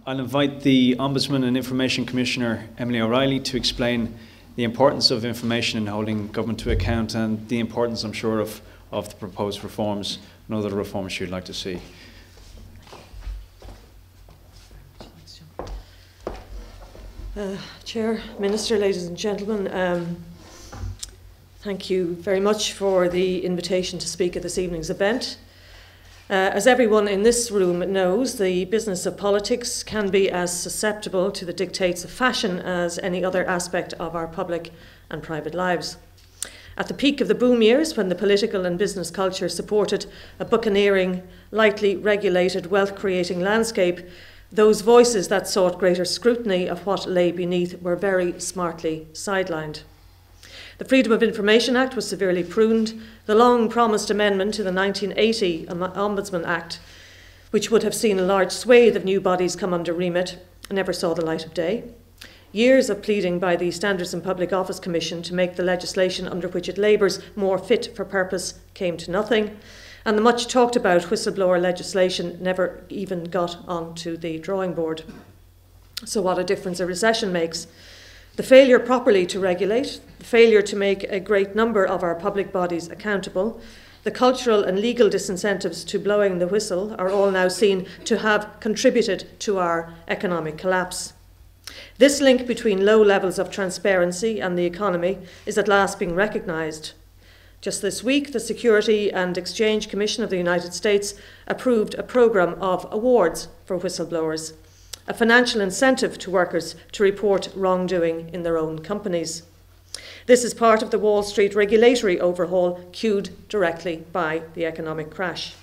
I'll invite the Ombudsman and Information Commissioner, Emily O'Reilly, to explain the importance of information in holding government to account and the importance, I'm sure, of the proposed reforms and other reforms you'd like to see. Chair, Minister, ladies and gentlemen, thank you very much for the invitation to speak at this evening's event. As everyone in this room knows, the business of politics can be as susceptible to the dictates of fashion as any other aspect of our public and private lives. At the peak of the boom years, when the political and business culture supported a buccaneering, lightly regulated, wealth-creating landscape, those voices that sought greater scrutiny of what lay beneath were very smartly sidelined. The Freedom of Information Act was severely pruned. The long-promised amendment to the 1980 Ombudsman Act, which would have seen a large swathe of new bodies come under remit, never saw the light of day. Years of pleading by the Standards and Public Office Commission to make the legislation under which it labours more fit for purpose came to nothing. And the much talked about whistleblower legislation never even got onto the drawing board. So what a difference a recession makes. The failure properly to regulate, the failure to make a great number of our public bodies accountable, the cultural and legal disincentives to blowing the whistle are all now seen to have contributed to our economic collapse. This link between low levels of transparency and the economy is at last being recognised. Just this week, the Security and Exchange Commission of the United States approved a programme of awards for whistleblowers, a financial incentive to workers to report wrongdoing in their own companies. This is part of the Wall Street regulatory overhaul cued directly by the economic crash.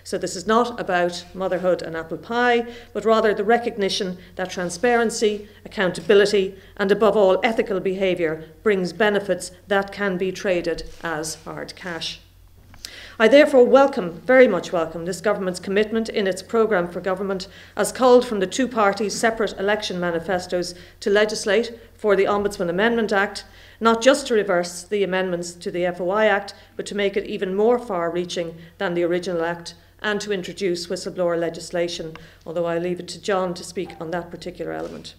So this is not about motherhood and apple pie, but rather the recognition that transparency, accountability, and above all ethical behaviour brings benefits that can be traded as hard cash. I therefore very much welcome this government's commitment in its programme for government, as called from the two parties' separate election manifestos, to legislate for the Ombudsman Amendment Act, not just to reverse the amendments to the FOI Act, but to make it even more far-reaching than the original Act, and to introduce whistleblower legislation, although I leave it to John to speak on that particular element.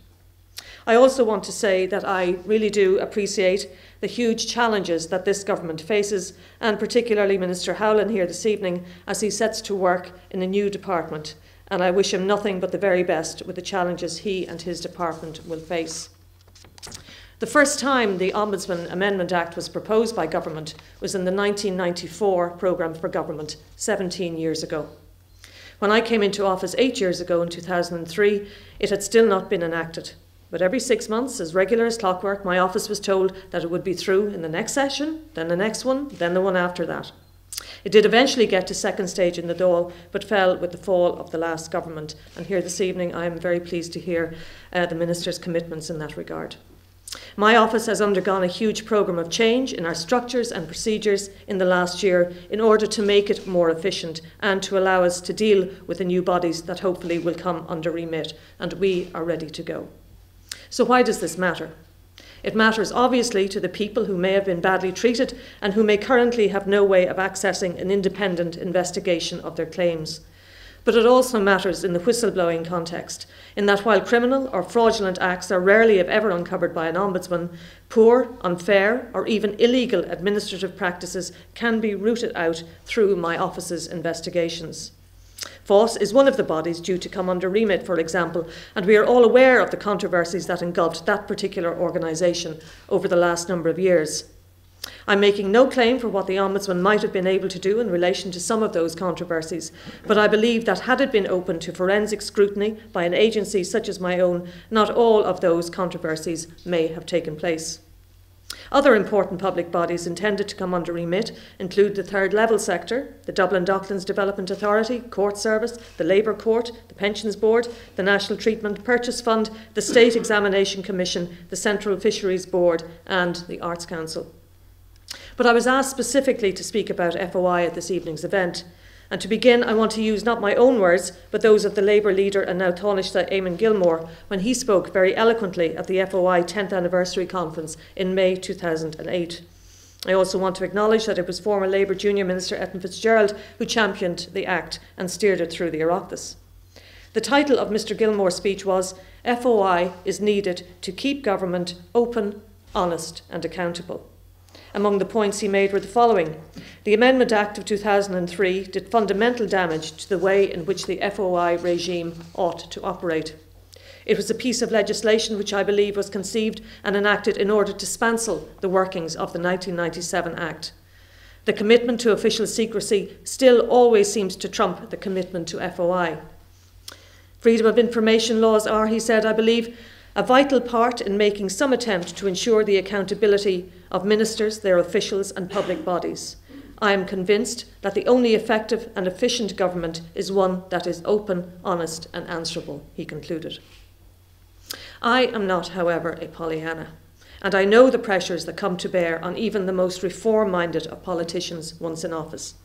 I also want to say that I really do appreciate the huge challenges that this government faces, and particularly Minister Howlin here this evening as he sets to work in a new department, and I wish him nothing but the very best with the challenges he and his department will face. The first time the Ombudsman Amendment Act was proposed by government was in the 1994 programme for government, 17 years ago. When I came into office 8 years ago in 2003, it had still not been enacted. But every 6 months, as regular as clockwork, my office was told that it would be through in the next session, then the next one, then the one after that. It did eventually get to second stage in the Dáil, but fell with the fall of the last government. And here this evening, I am very pleased to hear the Minister's commitments in that regard. My office has undergone a huge programme of change in our structures and procedures in the last year in order to make it more efficient and to allow us to deal with the new bodies that hopefully will come under remit, and we are ready to go. So why does this matter? It matters obviously to the people who may have been badly treated and who may currently have no way of accessing an independent investigation of their claims. But it also matters in the whistleblowing context, in that while criminal or fraudulent acts are rarely if ever uncovered by an ombudsman, poor, unfair or even illegal administrative practices can be rooted out through my office's investigations. FÁS is one of the bodies due to come under remit, for example, and we are all aware of the controversies that engulfed that particular organisation over the last number of years. I'm making no claim for what the Ombudsman might have been able to do in relation to some of those controversies, but I believe that had it been open to forensic scrutiny by an agency such as my own, not all of those controversies may have taken place. Other important public bodies intended to come under remit include the third level sector, the Dublin Docklands Development Authority, Court Service, the Labour Court, the Pensions Board, the National Treatment Purchase Fund, the State Examination Commission, the Central Fisheries Board and the Arts Council. But I was asked specifically to speak about FOI at this evening's event. And to begin, I want to use not my own words, but those of the Labour leader and now Taoiseach Eamon Gilmore, when he spoke very eloquently at the FOI 10th Anniversary Conference in May 2008. I also want to acknowledge that it was former Labour Junior Minister Eithne Fitzgerald who championed the Act and steered it through the Oireachtas. The title of Mr Gilmore's speech was "FOI is needed to keep government open, honest and accountable." Among the points he made were the following. The Amendment Act of 2003 did fundamental damage to the way in which the FOI regime ought to operate. It was a piece of legislation which I believe was conceived and enacted in order to spancel the workings of the 1997 Act. The commitment to official secrecy still always seems to trump the commitment to FOI. Freedom of information laws are, he said, I believe, a vital part in making some attempt to ensure the accountability of ministers, their officials and public bodies. I am convinced that the only effective and efficient government is one that is open, honest and answerable, he concluded. I am not, however, a Pollyanna, and I know the pressures that come to bear on even the most reform-minded of politicians once in office.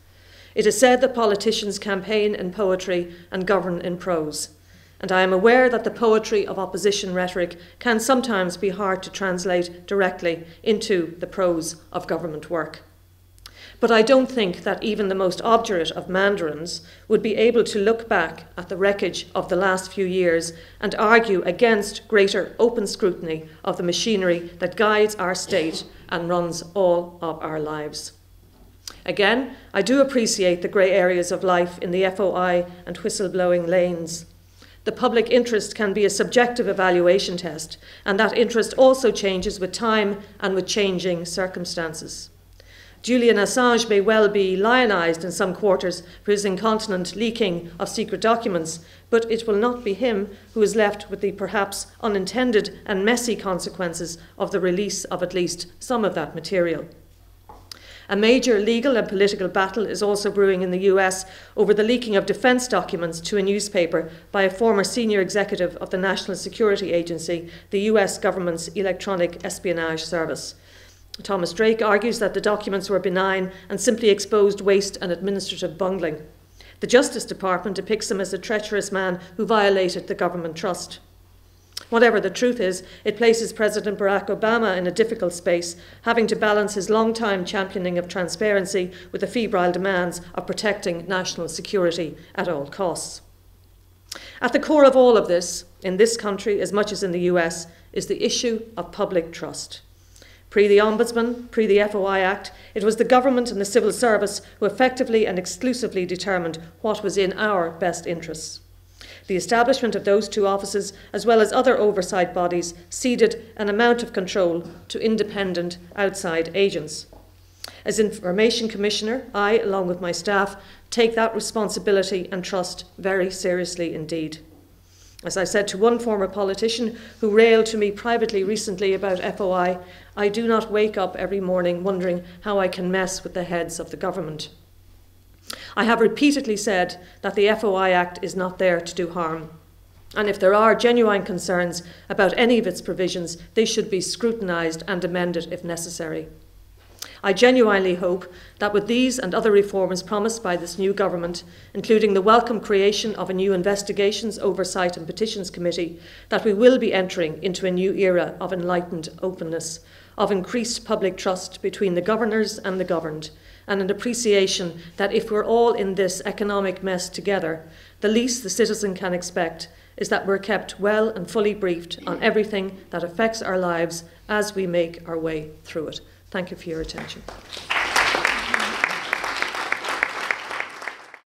It is said that politicians campaign in poetry and govern in prose, and I am aware that the poetry of opposition rhetoric can sometimes be hard to translate directly into the prose of government work. But I don't think that even the most obdurate of mandarins would be able to look back at the wreckage of the last few years and argue against greater open scrutiny of the machinery that guides our state and runs all of our lives. Again, I do appreciate the grey areas of life in the FOI and whistleblowing lanes. The public interest can be a subjective evaluation test, and that interest also changes with time and with changing circumstances. Julian Assange may well be lionised in some quarters for his incontinent leaking of secret documents, but it will not be him who is left with the perhaps unintended and messy consequences of the release of at least some of that material. A major legal and political battle is also brewing in the US over the leaking of defence documents to a newspaper by a former senior executive of the National Security Agency, the US government's electronic espionage service. Thomas Drake argues that the documents were benign and simply exposed waste and administrative bungling. The Justice Department depicts him as a treacherous man who violated the government trust. Whatever the truth is, it places President Barack Obama in a difficult space, having to balance his long-time championing of transparency with the febrile demands of protecting national security at all costs. At the core of all of this, in this country as much as in the US, is the issue of public trust. Pre the Ombudsman, pre the FOI Act, it was the government and the civil service who effectively and exclusively determined what was in our best interests. The establishment of those two offices, as well as other oversight bodies, ceded an amount of control to independent outside agents. As Information Commissioner, I, along with my staff, take that responsibility and trust very seriously indeed. As I said to one former politician who railed to me privately recently about FOI, I do not wake up every morning wondering how I can mess with the heads of the government. I have repeatedly said that the FOI Act is not there to do harm, and if there are genuine concerns about any of its provisions, they should be scrutinised and amended if necessary. I genuinely hope that with these and other reforms promised by this new government, including the welcome creation of a new Investigations, Oversight and Petitions Committee, that we will be entering into a new era of enlightened openness, of increased public trust between the governors and the governed, and an appreciation that if we're all in this economic mess together, the least the citizen can expect is that we're kept well and fully briefed on everything that affects our lives as we make our way through it. Thank you for your attention.